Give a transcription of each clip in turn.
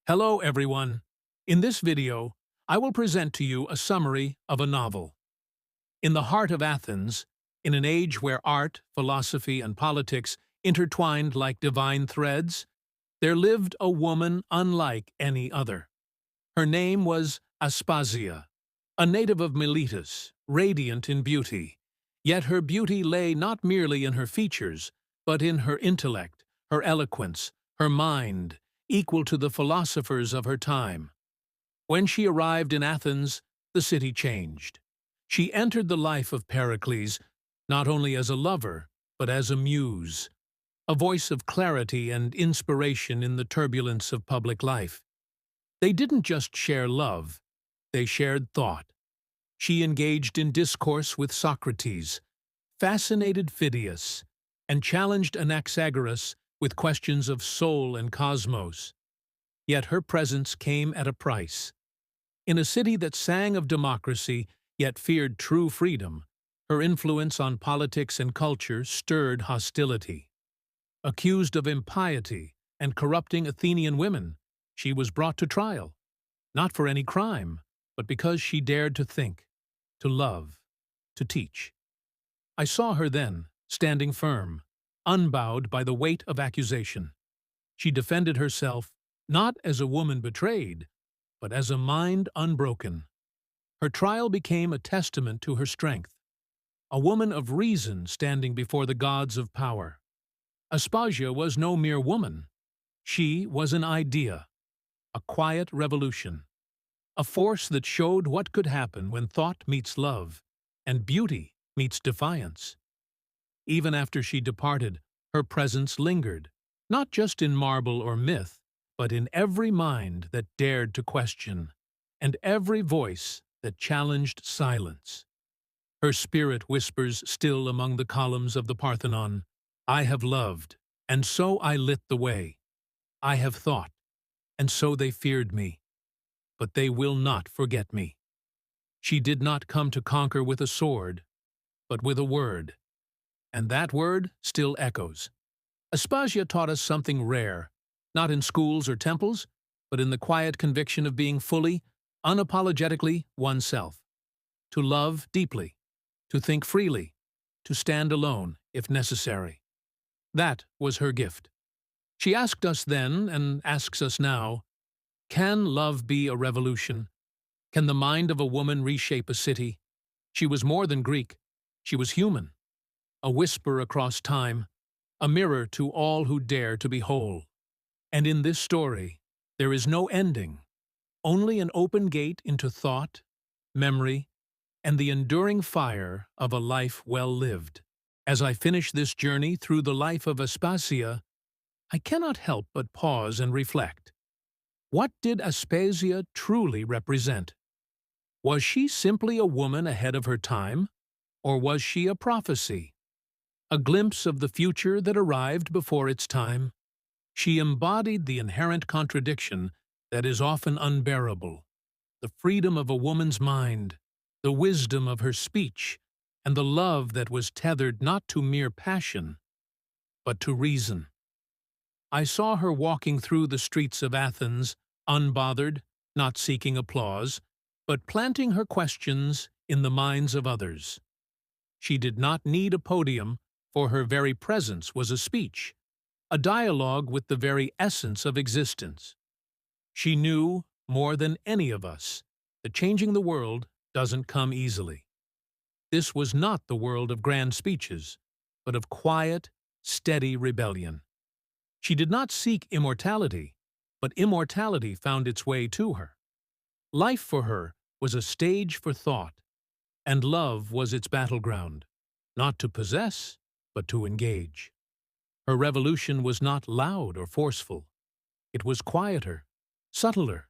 Hello, everyone. In this video, I will present to you a summary of a novel. In the heart of Athens, in an age where art, philosophy, and politics intertwined like divine threads, there lived a woman unlike any other. Her name was Aspasia, a native of Miletus, radiant in beauty. Yet her beauty lay not merely in her features, but in her intellect, her eloquence, her mind, equal to the philosophers of her time. When she arrived in Athens, the city changed. She entered the life of Pericles not only as a lover, but as a muse, a voice of clarity and inspiration in the turbulence of public life. They didn't just share love, they shared thought. She engaged in discourse with Socrates, fascinated Phidias, and challenged Anaxagoras with questions of soul and cosmos. Yet her presence came at a price. In a city that sang of democracy, yet feared true freedom, her influence on politics and culture stirred hostility. Accused of impiety and corrupting Athenian women, she was brought to trial, not for any crime, but because she dared to think, to love, to teach. I saw her then, standing firm, unbowed by the weight of accusation. She defended herself not as a woman betrayed, but as a mind unbroken. Her trial became a testament to her strength, a woman of reason standing before the gods of power. Aspasia was no mere woman. She was an idea, a quiet revolution, a force that showed what could happen when thought meets love and beauty meets defiance. Even after she departed, her presence lingered, not just in marble or myth, but in every mind that dared to question, and every voice that challenged silence. Her spirit whispers still among the columns of the Parthenon, "I have loved, and so I lit the way. I have thought, and so they feared me. But they will not forget me." She did not come to conquer with a sword, but with a word. And that word still echoes. Aspasia taught us something rare, not in schools or temples, but in the quiet conviction of being fully, unapologetically oneself. To love deeply, to think freely, to stand alone if necessary. That was her gift. She asked us then, and asks us now, can love be a revolution? Can the mind of a woman reshape a city? She was more than Greek. She was human. A whisper across time, a mirror to all who dare to be whole. And in this story, there is no ending, only an open gate into thought, memory, and the enduring fire of a life well lived. As I finish this journey through the life of Aspasia, I cannot help but pause and reflect. What did Aspasia truly represent? Was she simply a woman ahead of her time, or was she a prophecy? A glimpse of the future that arrived before its time? She embodied the inherent contradiction that is often unbearable, the freedom of a woman's mind, the wisdom of her speech, and the love that was tethered not to mere passion, but to reason. I saw her walking through the streets of Athens, unbothered, not seeking applause, but planting her questions in the minds of others. She did not need a podium, for her very presence was a speech, a dialogue with the very essence of existence. She knew, more than any of us, that changing the world doesn't come easily. This was not the world of grand speeches, but of quiet, steady rebellion. She did not seek immortality, but immortality found its way to her. Life for her was a stage for thought, and love was its battleground, not to possess, but to engage. Her revolution was not loud or forceful. It was quieter, subtler,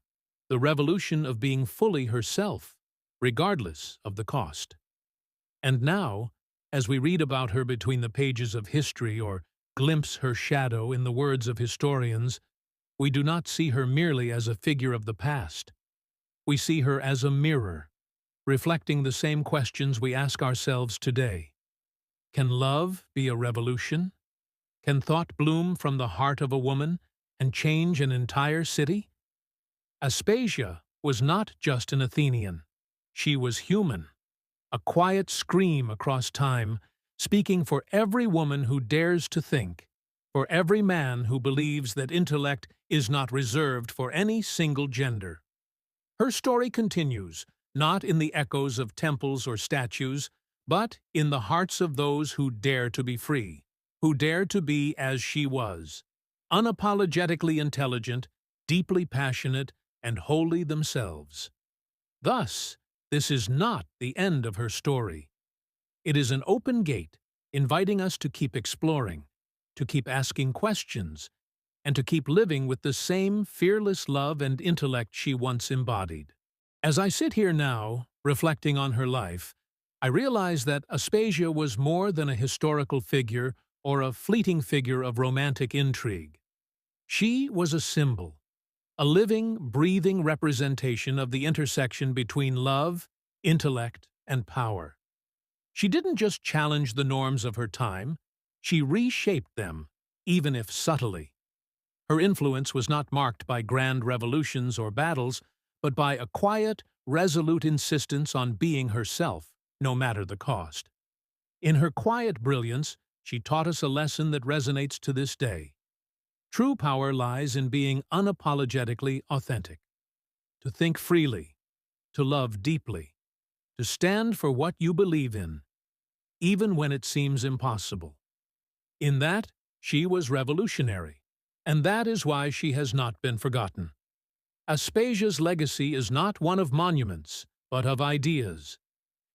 the revolution of being fully herself, regardless of the cost. And now, as we read about her between the pages of history or glimpse her shadow in the words of historians, we do not see her merely as a figure of the past. We see her as a mirror, reflecting the same questions we ask ourselves today. Can love be a revolution? Can thought bloom from the heart of a woman and change an entire city? Aspasia was not just an Athenian. She was human, a quiet scream across time, speaking for every woman who dares to think, for every man who believes that intellect is not reserved for any single gender. Her story continues, not in the echoes of temples or statues, but in the hearts of those who dare to be free, who dare to be as she was, unapologetically intelligent, deeply passionate, and wholly themselves. Thus, this is not the end of her story. It is an open gate, inviting us to keep exploring, to keep asking questions, and to keep living with the same fearless love and intellect she once embodied. As I sit here now, reflecting on her life, I realize that Aspasia was more than a historical figure or a fleeting figure of romantic intrigue. She was a symbol, a living, breathing representation of the intersection between love, intellect, and power. She didn't just challenge the norms of her time, she reshaped them, even if subtly. Her influence was not marked by grand revolutions or battles, but by a quiet, resolute insistence on being herself, no matter the cost. In her quiet brilliance, she taught us a lesson that resonates to this day. True power lies in being unapologetically authentic, to think freely, to love deeply, to stand for what you believe in, even when it seems impossible. In that, she was revolutionary, and that is why she has not been forgotten. Aspasia's legacy is not one of monuments, but of ideas.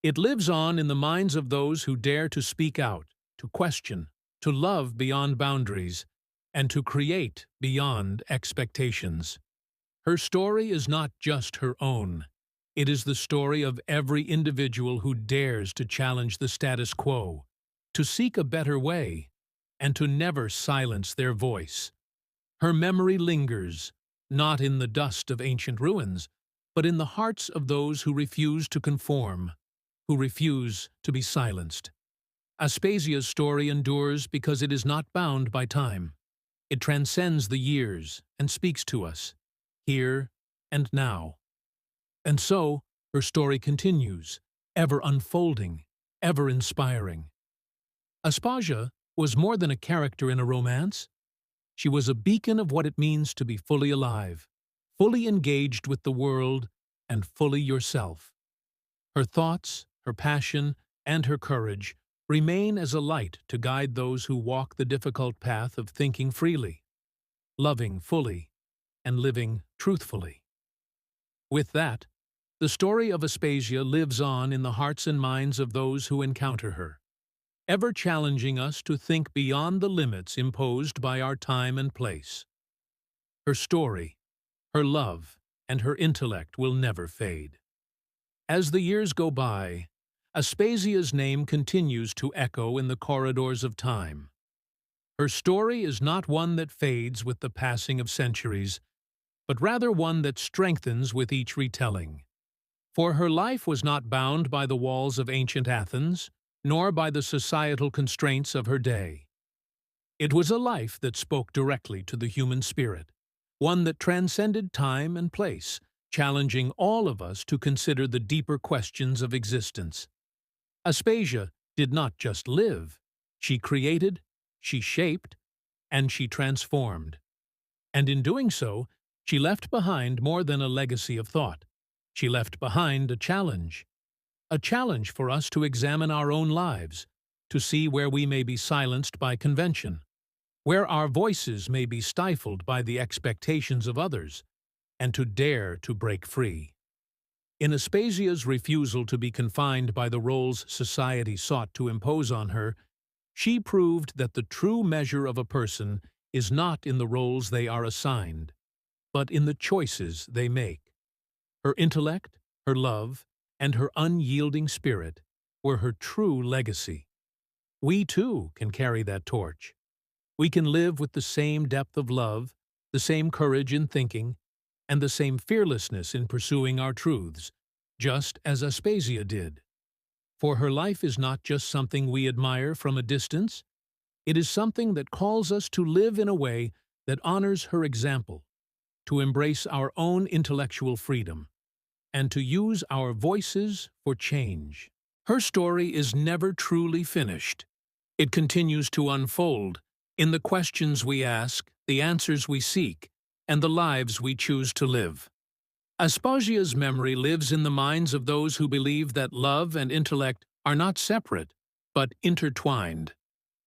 It lives on in the minds of those who dare to speak out, to question, to love beyond boundaries, and to create beyond expectations. Her story is not just her own. It is the story of every individual who dares to challenge the status quo, to seek a better way, and to never silence their voice. Her memory lingers, not in the dust of ancient ruins, but in the hearts of those who refuse to conform, who refuse to be silenced. Aspasia's story endures because it is not bound by time. It transcends the years and speaks to us, here and now. And so, her story continues, ever unfolding, ever inspiring. Aspasia was more than a character in a romance. She was a beacon of what it means to be fully alive, fully engaged with the world, and fully yourself. Her thoughts, her passion, and her courage remain as a light to guide those who walk the difficult path of thinking freely, loving fully, and living truthfully. With that, the story of Aspasia lives on in the hearts and minds of those who encounter her, ever challenging us to think beyond the limits imposed by our time and place. Her story, her love, and her intellect will never fade. As the years go by, Aspasia's name continues to echo in the corridors of time. Her story is not one that fades with the passing of centuries, but rather one that strengthens with each retelling. For her life was not bound by the walls of ancient Athens, nor by the societal constraints of her day. It was a life that spoke directly to the human spirit, one that transcended time and place, challenging all of us to consider the deeper questions of existence. Aspasia did not just live. She created, she shaped, and she transformed. And in doing so, she left behind more than a legacy of thought. She left behind a challenge for us to examine our own lives, to see where we may be silenced by convention, where our voices may be stifled by the expectations of others, and to dare to break free. In Aspasia's refusal to be confined by the roles society sought to impose on her, she proved that the true measure of a person is not in the roles they are assigned, but in the choices they make. Her intellect, her love, and her unyielding spirit were her true legacy. We, too, can carry that torch. We can live with the same depth of love, the same courage in thinking, and the same fearlessness in pursuing our truths, just as Aspasia did. For her life is not just something we admire from a distance, it is something that calls us to live in a way that honors her example, to embrace our own intellectual freedom and to use our voices for change. Her story is never truly finished. It continues to unfold in the questions we ask, the answers we seek, and the lives we choose to live. Aspasia's memory lives in the minds of those who believe that love and intellect are not separate, but intertwined,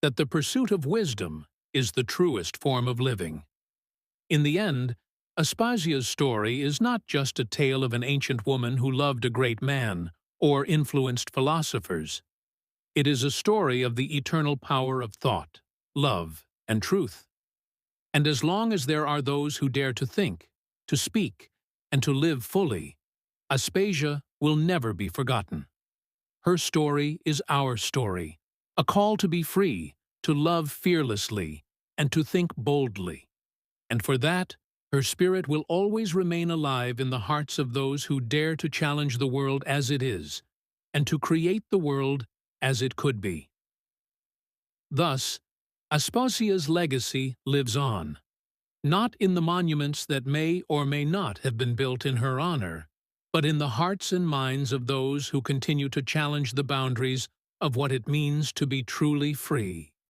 that the pursuit of wisdom is the truest form of living. In the end, Aspasia's story is not just a tale of an ancient woman who loved a great man or influenced philosophers. It is a story of the eternal power of thought, love, and truth. And as long as there are those who dare to think, to speak, and to live fully, Aspasia will never be forgotten. Her story is our story, a call to be free, to love fearlessly, and to think boldly. And for that, her spirit will always remain alive in the hearts of those who dare to challenge the world as it is, and to create the world as it could be. Thus, Aspasia's legacy lives on, not in the monuments that may or may not have been built in her honor, but in the hearts and minds of those who continue to challenge the boundaries of what it means to be truly free.